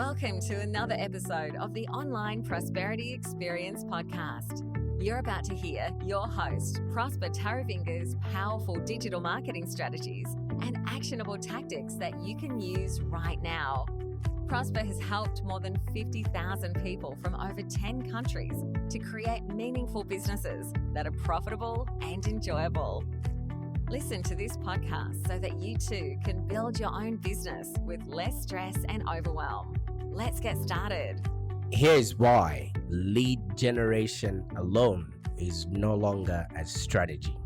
Welcome to another episode of the Online Prosperity Experience podcast. You're about to hear your host, Prosper Taravinga's powerful digital marketing strategies and actionable tactics that you can use right now. Prosper has helped more than 50,000 people from over 10 countries to create meaningful businesses that are profitable and enjoyable. Listen to this podcast so that you too can build your own business with less stress and overwhelm. Let's get started. Here's why lead generation alone is no longer a strategy.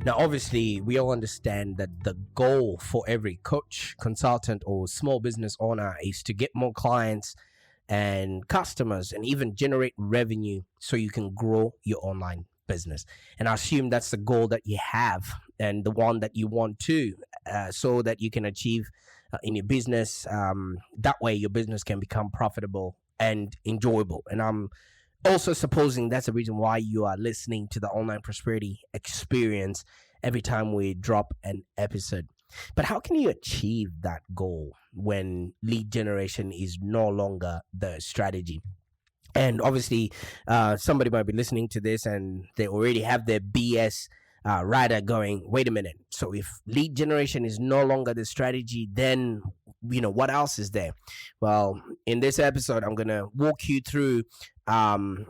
Now, obviously, we all understand that the goal for every coach, consultant, or small business owner is to get more clients and customers and even generate revenue so you can grow your online business. And I assume that's the goal that you have and the one that you want to, so that you can achieve in your business. That way your business can become profitable and enjoyable. And I'm also supposing that's the reason why you are listening to the Online Prosperity Experience every time we drop an episode. But how can you achieve that goal when lead generation is no longer the strategy? And obviously, somebody might be listening to this and they already have their BS rider going, wait a minute. So if lead generation is no longer the strategy, then, what else is there? Well, in this episode, I'm going to walk you through all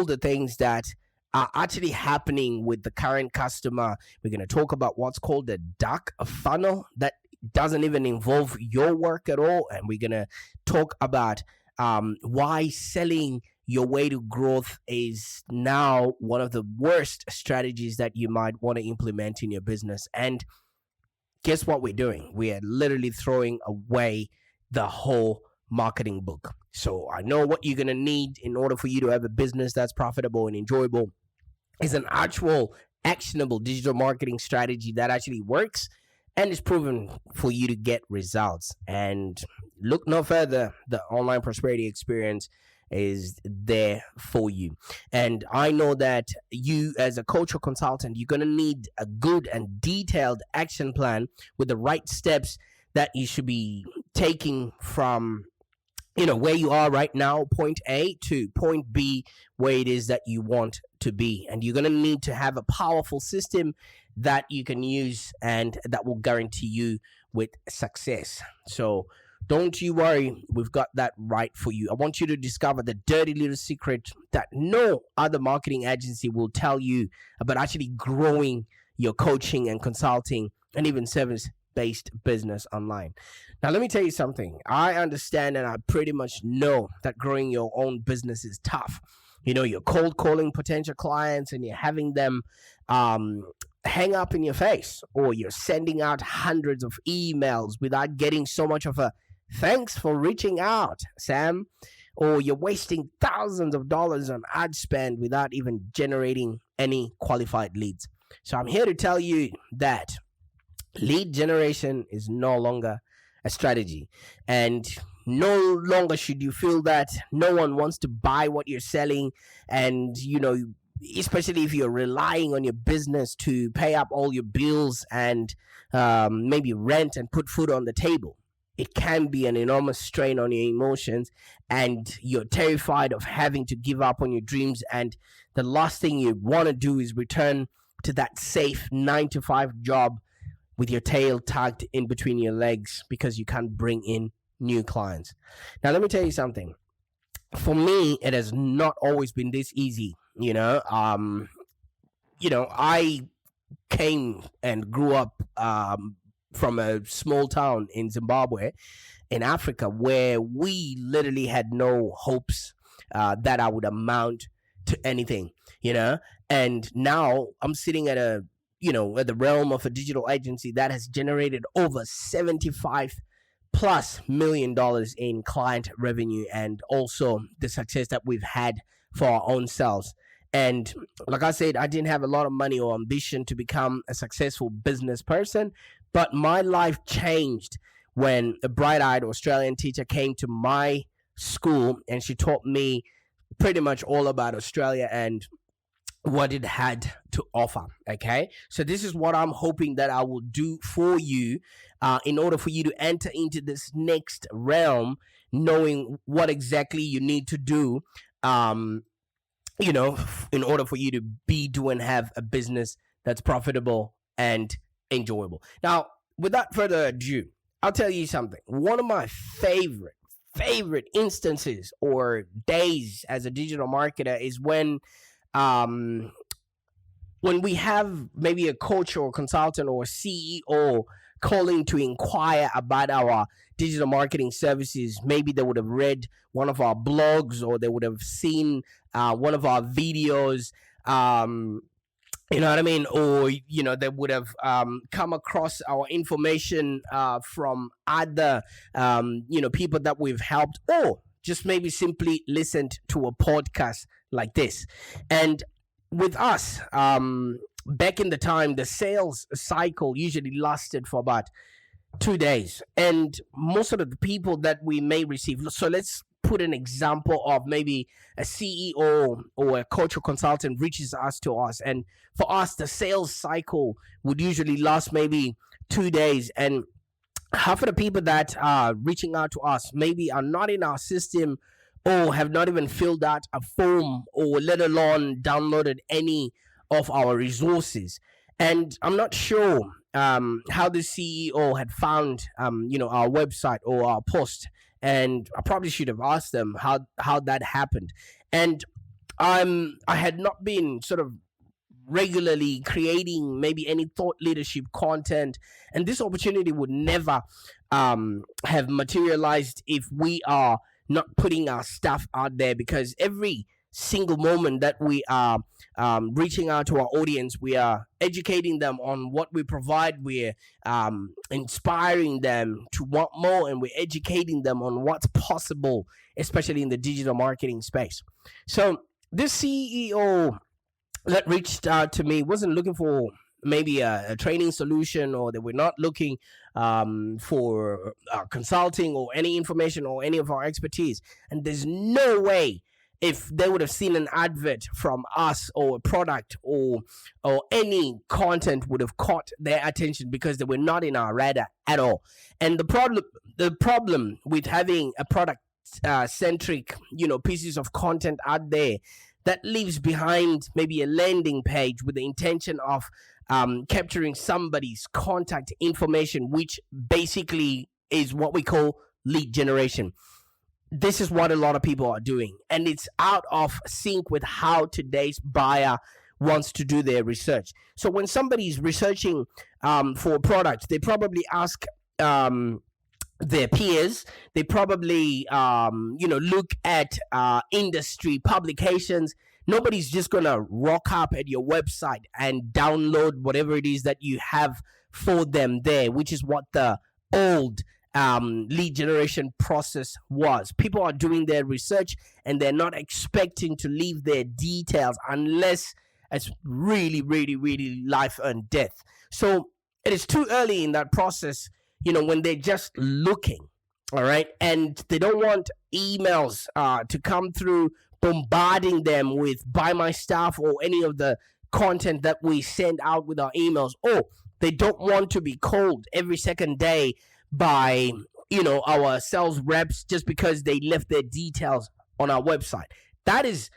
the things that are actually happening with the current customer. We're going to talk about what's called the dark funnel that doesn't even involve your work at all. And we're going to talk about why selling your way to growth is now one of the worst strategies that you might want to implement in your business. And guess what we're doing? We are literally throwing away the whole marketing book. So I know what you're going to need in order for you to have a business that's profitable and enjoyable is an actual actionable digital marketing strategy that actually works and is proven for you to get results. And look no further, the Online Prosperity Experience is there for you. And I know that you as a coach or consultant, you're going to need a good and detailed action plan with the right steps that you should be taking from where you are right now, point A, to point B, where it is that you want to be. And you're going to need to have a powerful system that you can use and that will guarantee you with success. So don't you worry, we've got that right for you. I want you to discover the dirty little secret that no other marketing agency will tell you about actually growing your coaching and consulting and even service-based business online. Now, let me tell you something. I understand and I pretty much know that growing your own business is tough. You're cold calling potential clients and you're having them hang up in your face, or you're sending out hundreds of emails without getting so much of a thanks for reaching out, Sam. Or you're wasting thousands of dollars on ad spend without even generating any qualified leads. So I'm here to tell you that lead generation is no longer a strategy. And no longer should you feel that no one wants to buy what you're selling. And, especially if you're relying on your business to pay up all your bills and maybe rent and put food on the table. It can be an enormous strain on your emotions, and you're terrified of having to give up on your dreams. And the last thing you want to do is return to that safe 9-to-5 job with your tail tucked in between your legs because you can't bring in new clients. Now, let me tell you something. For me, it has not always been this easy. I came and grew up from a small town in Zimbabwe, in Africa, where we literally had no hopes that I would amount to anything, and now I'm sitting at at the realm of a digital agency that has generated over $75+ million in client revenue, and also the success that we've had for our own selves. And like I said, I didn't have a lot of money or ambition to become a successful business person, but my life changed when a bright-eyed Australian teacher came to my school and she taught me pretty much all about Australia and what it had to offer. Okay, so this is what I'm hoping that I will do for you, in order for you to enter into this next realm, knowing what exactly you need to do, um, in order for you to be, do, and have a business that's profitable and enjoyable. Now, without further ado, I'll tell you something. One of my favorite instances or days as a digital marketer is um when we have maybe a coach or consultant or CEO calling to inquire about our digital marketing services. Maybe they would have read one of our blogs, or they would have seen one of our videos. You know what I mean? Or, they would have come across our information from other, people that we've helped, or just maybe simply listened to a podcast like this. And with us, back in the time, the sales cycle usually lasted for about 2 days. And most of the people that we may receive, so let's put an example of maybe a CEO or a coach or consultant reaches us to us. And for us, the sales cycle would usually last maybe 2 days. And half of the people that are reaching out to us maybe are not in our system, or have not even filled out a form, or let alone downloaded any of our resources. And I'm not sure how the CEO had found our website or our post, and I probably should have asked them how that happened. And I had not been sort of regularly creating maybe any thought leadership content, and this opportunity would never have materialized if we are not putting our stuff out there. Because every single moment that we are reaching out to our audience, we are educating them on what we provide, we're inspiring them to want more, and we're educating them on what's possible, especially in the digital marketing space. So this CEO that reached out to me wasn't looking for maybe a training solution, or they were not looking for consulting or any information or any of our expertise. And there's no way, if they would have seen an advert from us, or a product, or any content, would have caught their attention, because they were not in our radar at all. And the problem with having a product centric pieces of content out there that leaves behind maybe a landing page with the intention of capturing somebody's contact information, which basically is what we call lead generation. This is what a lot of people are doing, and it's out of sync with how today's buyer wants to do their research. So when somebody's researching for a product, they probably ask their peers. They probably look at industry publications. Nobody's just gonna rock up at your website and download whatever it is that you have for them there, which is what the old lead generation process was. People are doing their research, and they're not expecting to leave their details unless it's really, really, really life and death. So it is too early in that process, when they're just looking, all right, and they don't want emails to come through bombarding them with buy my stuff or any of the content that we send out with our emails. Or they don't want to be called every second day by our sales reps just because they left their details on our website. That is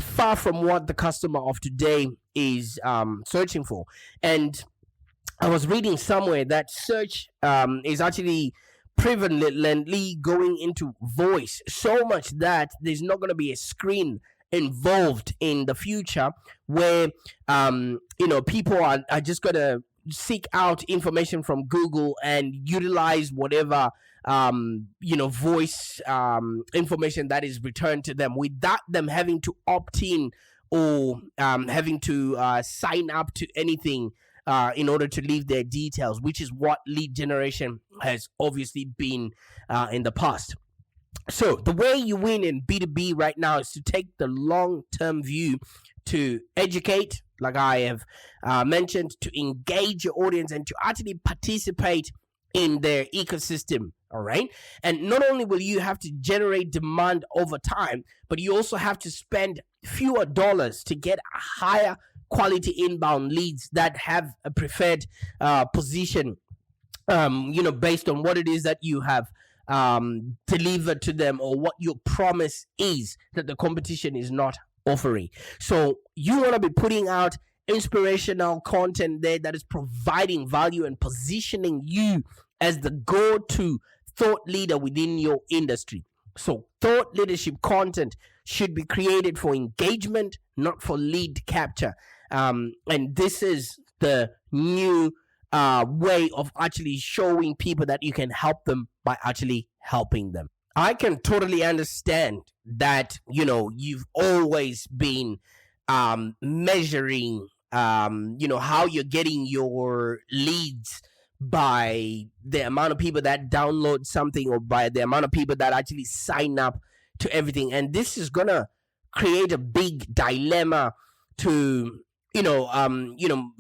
far from what the customer of today is searching for. And I was reading somewhere that search is actually prevalently going into voice, so much that there's not going to be a screen involved in the future, where people are just going to seek out information from Google and utilize whatever voice information that is returned to them, without them having to opt in, or having to sign up to anything in order to leave their details, which is what lead generation has obviously been in the past. So the way you win in B2B right now is to take the long-term view, to educate, like I have mentioned, to engage your audience, and to actually participate in their ecosystem. All right. And not only will you have to generate demand over time, but you also have to spend fewer dollars to get a higher quality inbound leads that have a preferred position, based on what it is that you have delivered to them, or what your promise is that the competition is not offering. So you want to be putting out inspirational content there that is providing value and positioning you as the go-to thought leader within your industry. So thought leadership content should be created for engagement, not for lead capture. And this is the new way of actually showing people that you can help them by actually helping them. I can totally understand that, you've always been measuring, how you're getting your leads by the amount of people that download something, or by the amount of people that actually sign up to everything. And this is going to create a big dilemma to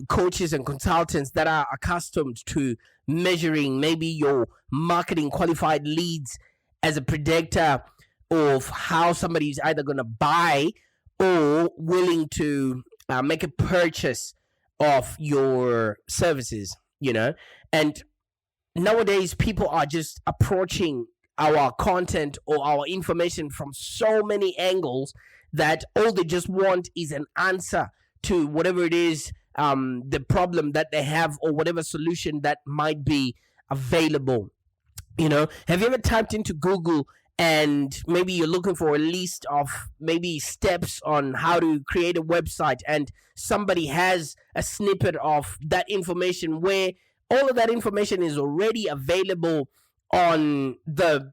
coaches and consultants that are accustomed to measuring maybe your marketing qualified leads as a predictor of how somebody is either going to buy or willing to make a purchase of your services. And nowadays people are just approaching our content or our information from so many angles that all they just want is an answer to whatever it is, the problem that they have, or whatever solution that might be available. Have you ever typed into Google and maybe you're looking for a list of maybe steps on how to create a website, and somebody has a snippet of that information where all of that information is already available on the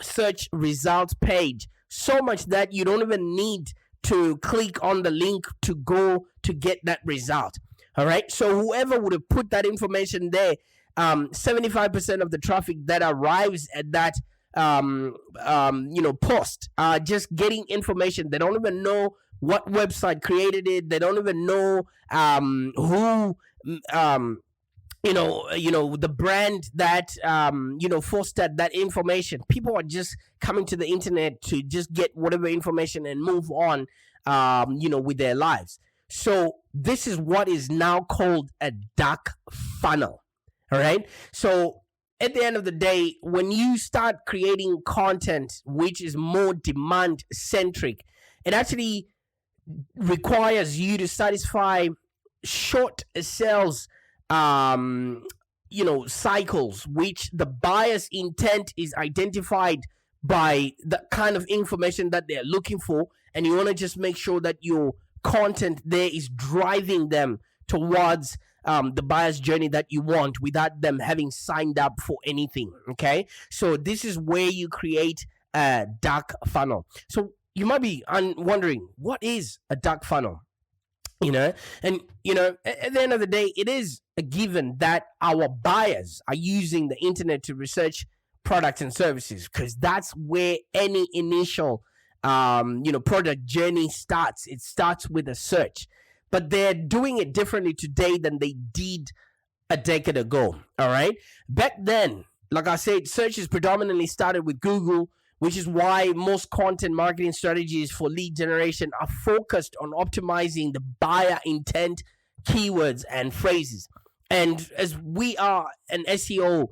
search results page, so much that you don't even need to click on the link to go to get that result. All right. So whoever would have put that information there, 75% of the traffic that arrives at that post are just getting information. They don't even know what website created it. They don't even know who the brand that fostered that information. People are just coming to the internet to just get whatever information and move on with their lives. So this is what is now called a dark funnel. All right. So at the end of the day, when you start creating content which is more demand centric, it actually requires you to satisfy short sales cycles, which the buyer's intent is identified by the kind of information that they're looking for, and you want to just make sure that your content there is driving them towards the buyer's journey that you want without them having signed up for anything. Okay, so this is where you create a dark funnel. So you might be wondering, what is a dark funnel? At the end of the day, it is a given that our buyers are using the internet to research products and services, because that's where any initial product journey starts. It starts with a search, but they're doing it differently today than they did a decade ago. All right. Back then, like I said, searches predominantly started with Google, which is why most content marketing strategies for lead generation are focused on optimizing the buyer intent, keywords, and phrases. And as we are an SEO,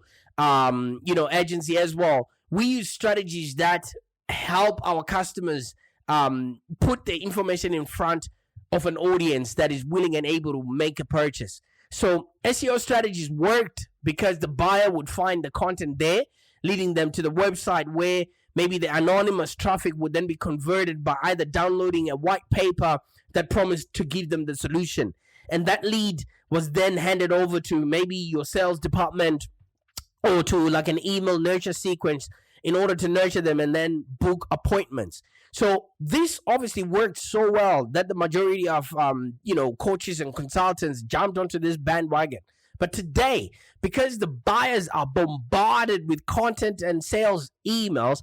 agency as well, we use strategies that help our customers put the information in front of an audience that is willing and able to make a purchase. So SEO strategies worked because the buyer would find the content there, leading them to the website where maybe the anonymous traffic would then be converted by either downloading a white paper that promised to give them the solution. And that lead was then handed over to maybe your sales department or to like an email nurture sequence in order to nurture them and then book appointments. So this obviously worked so well that the majority of coaches and consultants jumped onto this bandwagon. But today, because the buyers are bombarded with content and sales emails,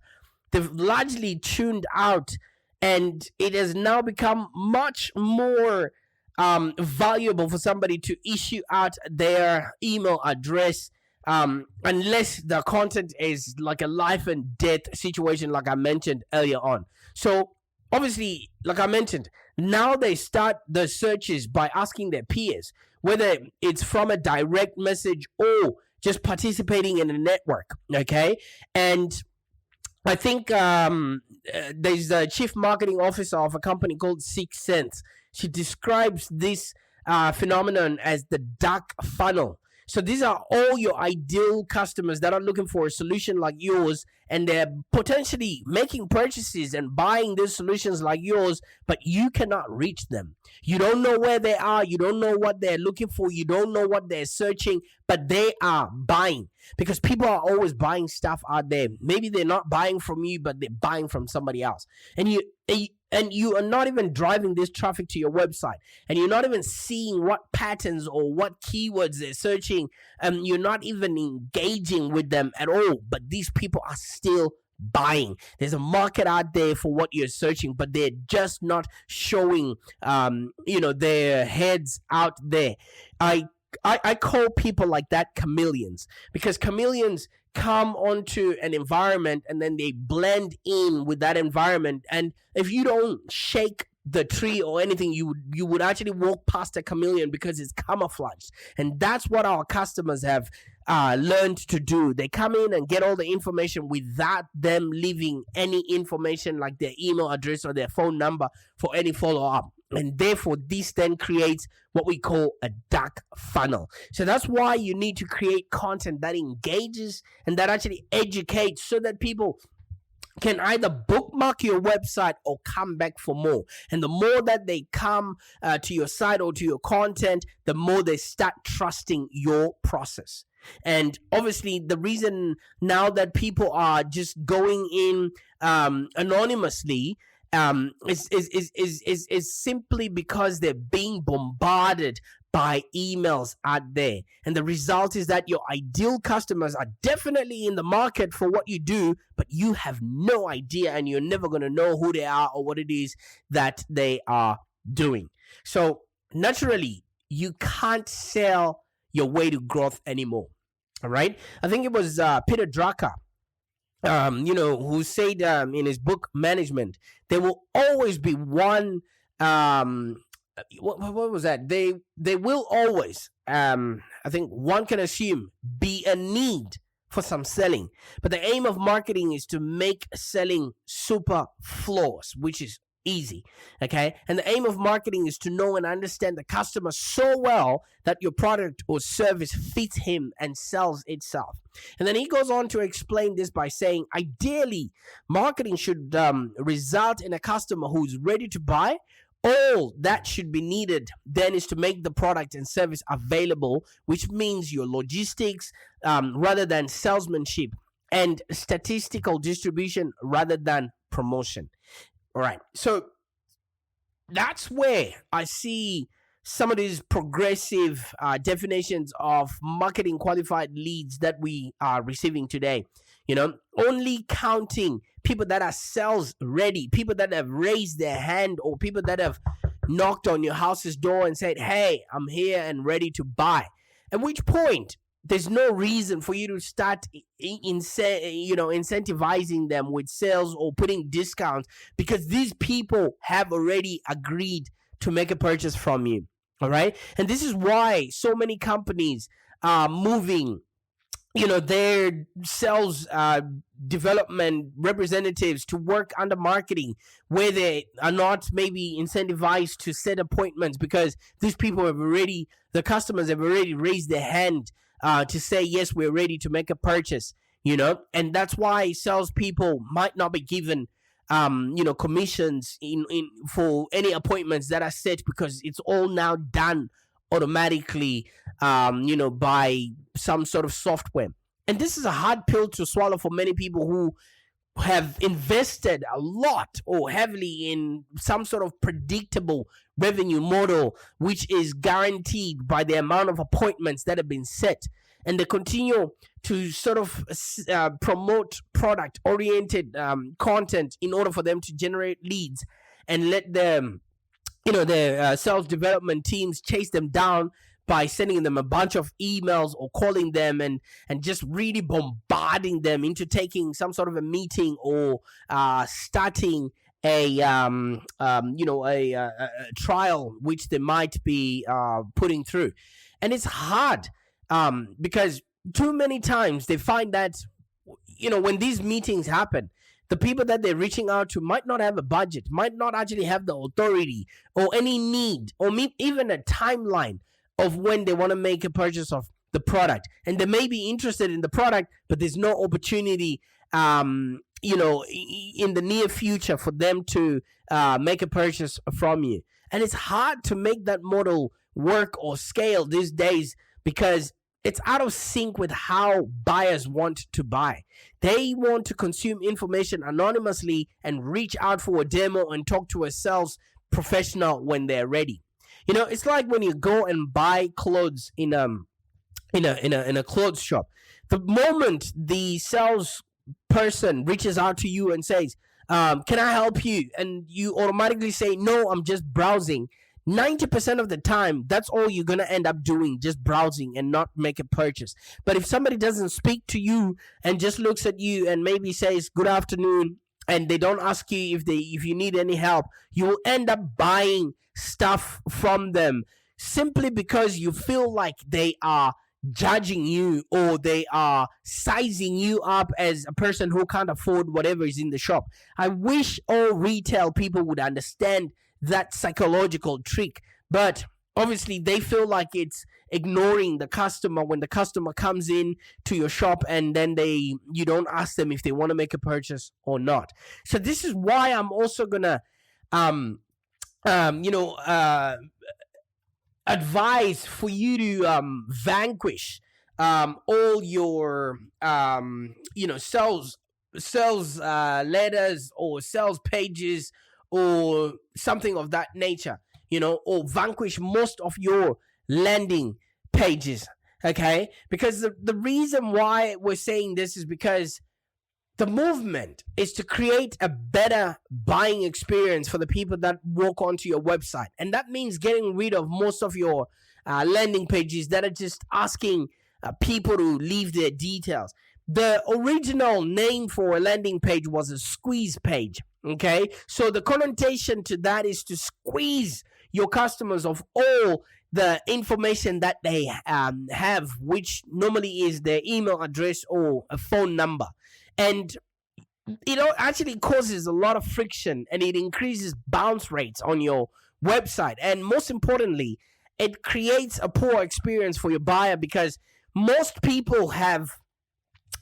they've largely tuned out, and it has now become much more valuable for somebody to issue out their email address unless the content is like a life and death situation, like I mentioned earlier on. So obviously, like I mentioned, now they start the searches by asking their peers, whether it's from a direct message or just participating in a network. Okay. And I think there's the chief marketing officer of a company called Six Sense. She describes this phenomenon as the dark funnel. So these are all your ideal customers that are looking for a solution like yours, and they're potentially making purchases and buying these solutions like yours, but you cannot reach them. You don't know where they are. You don't know what they're looking for. You don't know what they're searching, but they are buying, because people are always buying stuff out there. Maybe they're not buying from you, but they're buying from somebody else. And you are not even driving this traffic to your website, and you're not even seeing what patterns or what keywords they're searching, and you're not even engaging with them at all, but these people are still buying. There's a market out there for what you're searching, but they're just not showing their heads out there. I call people like that chameleons, because chameleons come onto an environment and then they blend in with that environment. And if you don't shake the tree or anything, you would actually walk past a chameleon because it's camouflaged. And that's what our customers have learned to do. They come in and get all the information without them leaving any information like their email address or their phone number for any follow-up. And therefore, this then creates what we call a dark funnel. So that's why you need to create content that engages and that actually educates, so that people can either bookmark your website or come back for more. And the more that they come to your site or to your content, the more they start trusting your process. And obviously, the reason now that people are just going in anonymously is simply because they're being bombarded by emails out there. And the result is that your ideal customers are definitely in the market for what you do, but you have no idea, and you're never going to know who they are or what it is that they are doing. So naturally, you can't sell your way to growth anymore. All right. I think it was Peter Drucker, who said in his book Management, there will always be one. What was that? They will always, I think one can assume, be a need for some selling. But the aim of marketing is to make selling super flawless, which is easy. Okay. And the aim of marketing is to know and understand the customer so well that your product or service fits him and sells itself. And then he goes on to explain this by saying, ideally, marketing should result in a customer who's ready to buy. All that should be needed then is to make the product and service available, which means your logistics rather than salesmanship, and statistical distribution rather than promotion. All right. So that's where I see some of these progressive definitions of marketing qualified leads that we are receiving today. Only counting people that are sales ready, people that have raised their hand, or people that have knocked on your house's door and said, hey, I'm here and ready to buy. At which point, there's no reason for you to start incentivizing them with sales or putting discounts, because these people have already agreed to make a purchase from you. All right. And this is why so many companies are moving their sales development representatives to work under marketing, where they are not maybe incentivized to set appointments, because these people the customers have already raised their hand to say, yes, we're ready to make a purchase, and that's why salespeople might not be given commissions in for any appointments that are set, because it's all now done automatically, by some sort of software. And this is a hard pill to swallow for many people who have invested a lot or heavily in some sort of predictable revenue model, which is guaranteed by the amount of appointments that have been set. And they continue to sort of promote product-oriented content in order for them to generate leads, and let them, their sales development teams chase them down by sending them a bunch of emails or calling them and just really bombarding them into taking some sort of a meeting or starting a trial which they might be putting through. And it's hard because too many times they find that when these meetings happen, the people that they're reaching out to might not have a budget, might not actually have the authority or any need or even a timeline of when they want to make a purchase of the product. And they may be interested in the product, but there's no opportunity in the near future for them to make a purchase from you. And it's hard to make that model work or scale these days because it's out of sync with how buyers want to buy. They want to consume information anonymously and reach out for a demo and talk to a sales professional when they're ready. It's like when you go and buy clothes in a clothes shop. The moment the sales person reaches out to you and says, can I help you? And you automatically say, no, I'm just browsing. 90% of the time, that's all you're going to end up doing, just browsing and not make a purchase. But if somebody doesn't speak to you and just looks at you and maybe says, good afternoon, and they don't ask you if you need any help, you will end up buying stuff from them simply because you feel like they are judging you or they are sizing you up as a person who can't afford whatever is in the shop. I wish all retail people would understand that psychological trick, but obviously they feel like it's ignoring the customer when the customer comes in to your shop and then you don't ask them if they want to make a purchase or not. So this is why I'm also gonna advise for you to vanquish all your sales letters or sales pages or something of that nature, or vanquish most of your landing pages, okay? Because the reason why we're saying this is because the movement is to create a better buying experience for the people that walk onto your website. And that means getting rid of most of your landing pages that are just asking people to leave their details. The original name for a landing page was a squeeze page, okay? So the connotation to that is to squeeze your customers of all the information that they have, which normally is their email address or a phone number. And it actually causes a lot of friction and it increases bounce rates on your website. And most importantly, it creates a poor experience for your buyer because most people have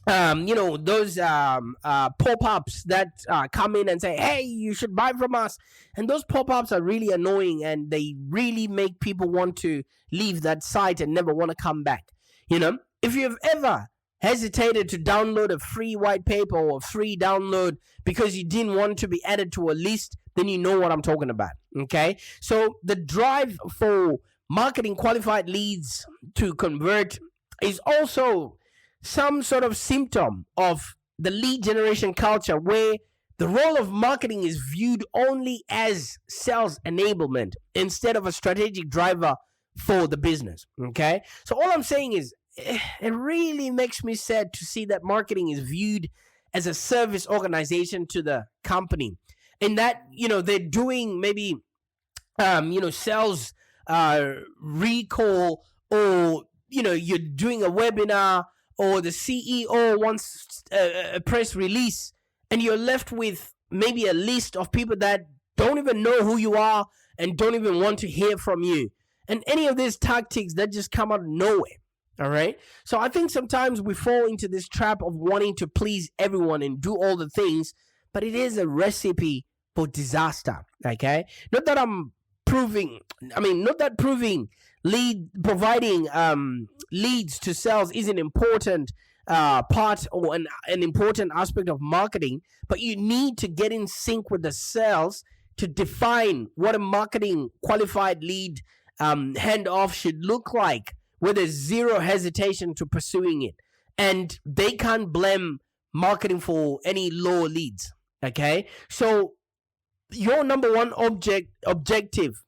those pop-ups that come in and say, hey, you should buy from us. And those pop-ups are really annoying and they really make people want to leave that site and never want to come back. If you've ever hesitated to download a free white paper or free download because you didn't want to be added to a list, then you know what I'm talking about, okay? So the drive for marketing qualified leads to convert is also some sort of symptom of the lead generation culture where the role of marketing is viewed only as sales enablement instead of a strategic driver for the business, okay? So all I'm saying is it really makes me sad to see that marketing is viewed as a service organization to the company, in that they're doing maybe sales recall, or you're doing a webinar, or the CEO wants a press release, and you're left with maybe a list of people that don't even know who you are and don't even want to hear from you, and any of these tactics that just come out of nowhere. All right. So I think sometimes we fall into this trap of wanting to please everyone and do all the things, but it is a recipe for disaster. Okay. Not that providing leads to sales is an important part or an important aspect of marketing, but you need to get in sync with the sales to define what a marketing qualified lead handoff should look like, where there's zero hesitation to pursuing it. And they can't blame marketing for any low leads, okay? So your number one objective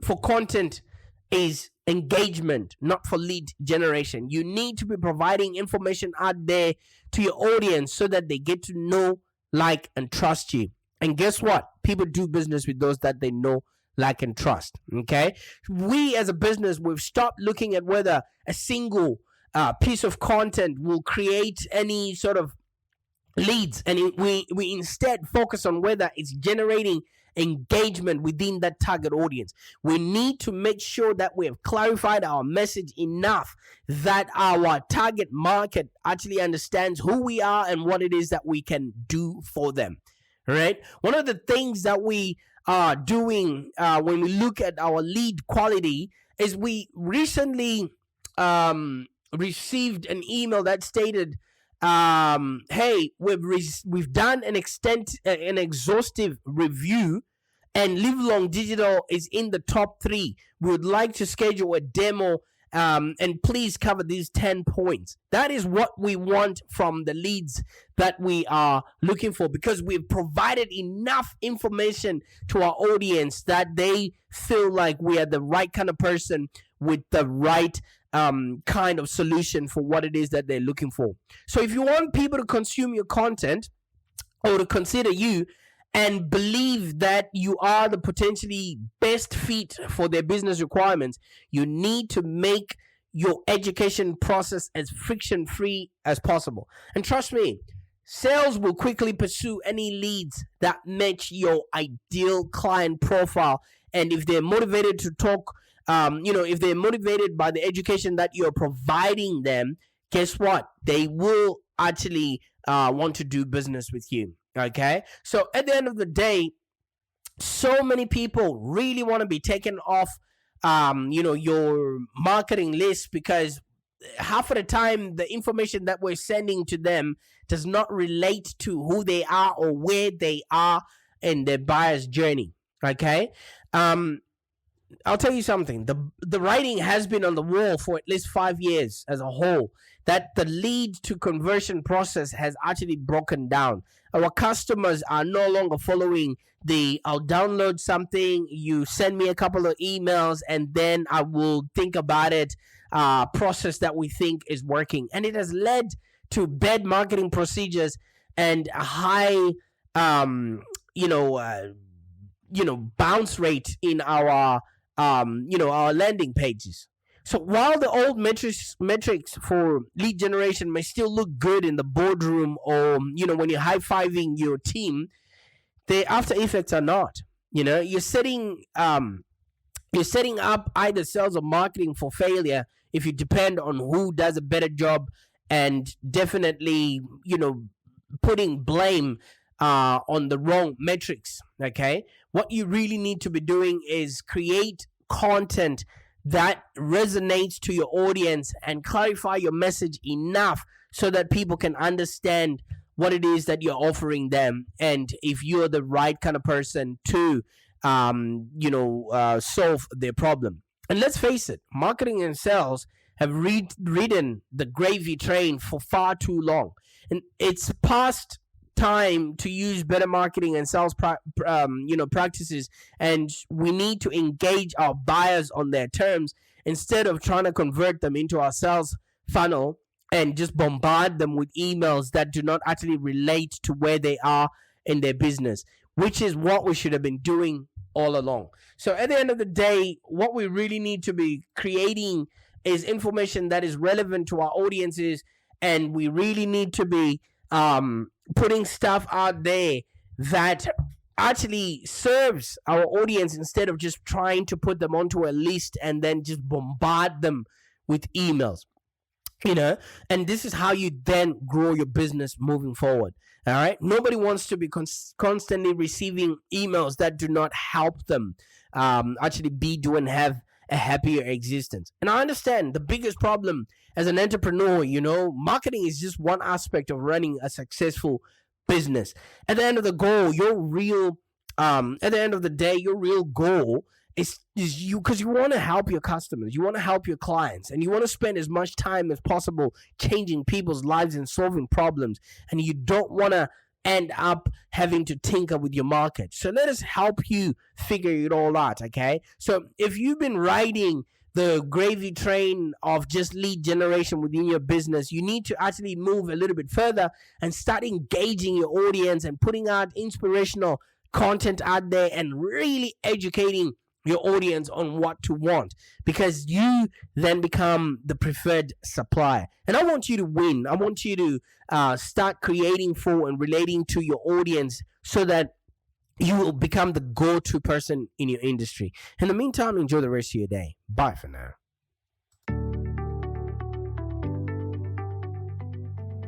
for content is engagement, not for lead generation. You need to be providing information out there to your audience so that they get to know, like, and trust you. And guess what? People do business with those that they know, like, and trust. Okay. We as a business, we've stopped looking at whether a single piece of content will create any sort of leads, and we instead focus on whether it's generating engagement within that target audience. We need to make sure that we have clarified our message enough that our target market actually understands who we are and what it is that we can do for them. Right? One of the things that we are doing when we look at our lead quality is we recently received an email that stated, hey, we've done an exhaustive review, and Live Long Digital is in the top 3. We would like to schedule a demo, and please cover these 10 points. That is what we want from the leads that we are looking for, because we've provided enough information to our audience that they feel like we are the right kind of person with the right kind of solution for what it is that they're looking for. So if you want people to consume your content or to consider you and believe that you are the potentially best fit for their business requirements, you need to make your education process as friction-free as possible. And trust me, sales will quickly pursue any leads that match your ideal client profile. And if they're motivated to talk, if they're motivated by the education that you're providing them, guess what? They will actually want to do business with you. Okay? So at the end of the day, so many people really want to be taken off, your marketing list, because half of the time the information that we're sending to them does not relate to who they are or where they are in their buyer's journey. Okay? I'll tell you something. The writing has been on the wall for at least 5 years as a whole, that the lead to conversion process has actually broken down. Our customers are no longer following the I'll download something, you send me a couple of emails, and then I will think about it process that we think is working. And it has led to bad marketing procedures and a high bounce rate in our our landing pages. So while the old metrics for lead generation may still look good in the boardroom or when you're high-fiving your team, the after effects are not. You're setting up either sales or marketing for failure if you depend on who does a better job, and definitely putting blame on the wrong metrics. Okay, what you really need to be doing is create content that resonates to your audience and clarify your message enough so that people can understand what it is that you're offering them, and if you're the right kind of person to solve their problem. And let's face it, marketing and sales have ridden the gravy train for far too long, and it's past time to use better marketing and sales practices, and we need to engage our buyers on their terms instead of trying to convert them into our sales funnel and just bombard them with emails that do not actually relate to where they are in their business, which is what we should have been doing all along. So at the end of the day, what we really need to be creating is information that is relevant to our audiences, and we really need to be putting stuff out there that actually serves our audience instead of just trying to put them onto a list and then just bombard them with emails. And this is how you then grow your business moving forward. All right. Nobody wants to be constantly receiving emails that do not help them actually do and have a happier existence. And I understand the biggest problem as an entrepreneur, marketing is just one aspect of running a successful business. At the end of the day, your real goal is you, because you want to help your customers, you want to help your clients, and you want to spend as much time as possible changing people's lives and solving problems, and you don't want to end up having to tinker with your market. So let us help you figure it all out. Okay, so if you've been writing the gravy train of just lead generation within your business. You need to actually move a little bit further and start engaging your audience and putting out inspirational content out there and really educating your audience on what to want, because you then become the preferred supplier. And I want you to win. I want you to start creating for and relating to your audience so that you will become the go-to person in your industry. In the meantime, enjoy the rest of your day. Bye for now.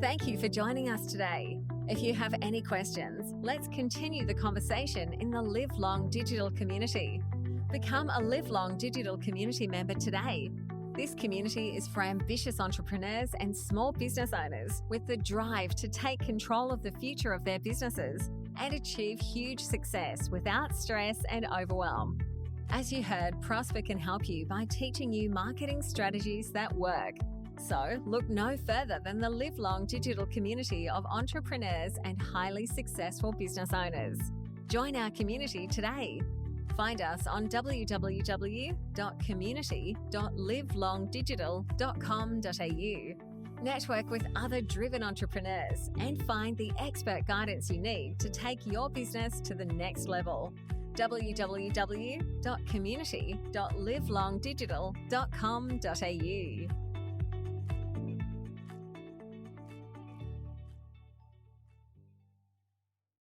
Thank you for joining us today. If you have any questions, let's continue the conversation in the Live Long Digital community. Become a Live Long Digital community member today. This community is for ambitious entrepreneurs and small business owners with the drive to take control of the future of their businesses and achieve huge success without stress and overwhelm. As you heard, Prosper can help you by teaching you marketing strategies that work. So look no further than the Live Long Digital community of entrepreneurs and highly successful business owners. Join our community today. Find us on www.community.livelongdigital.com.au. Network with other driven entrepreneurs and find the expert guidance you need to take your business to the next level. www.community.livelongdigital.com.au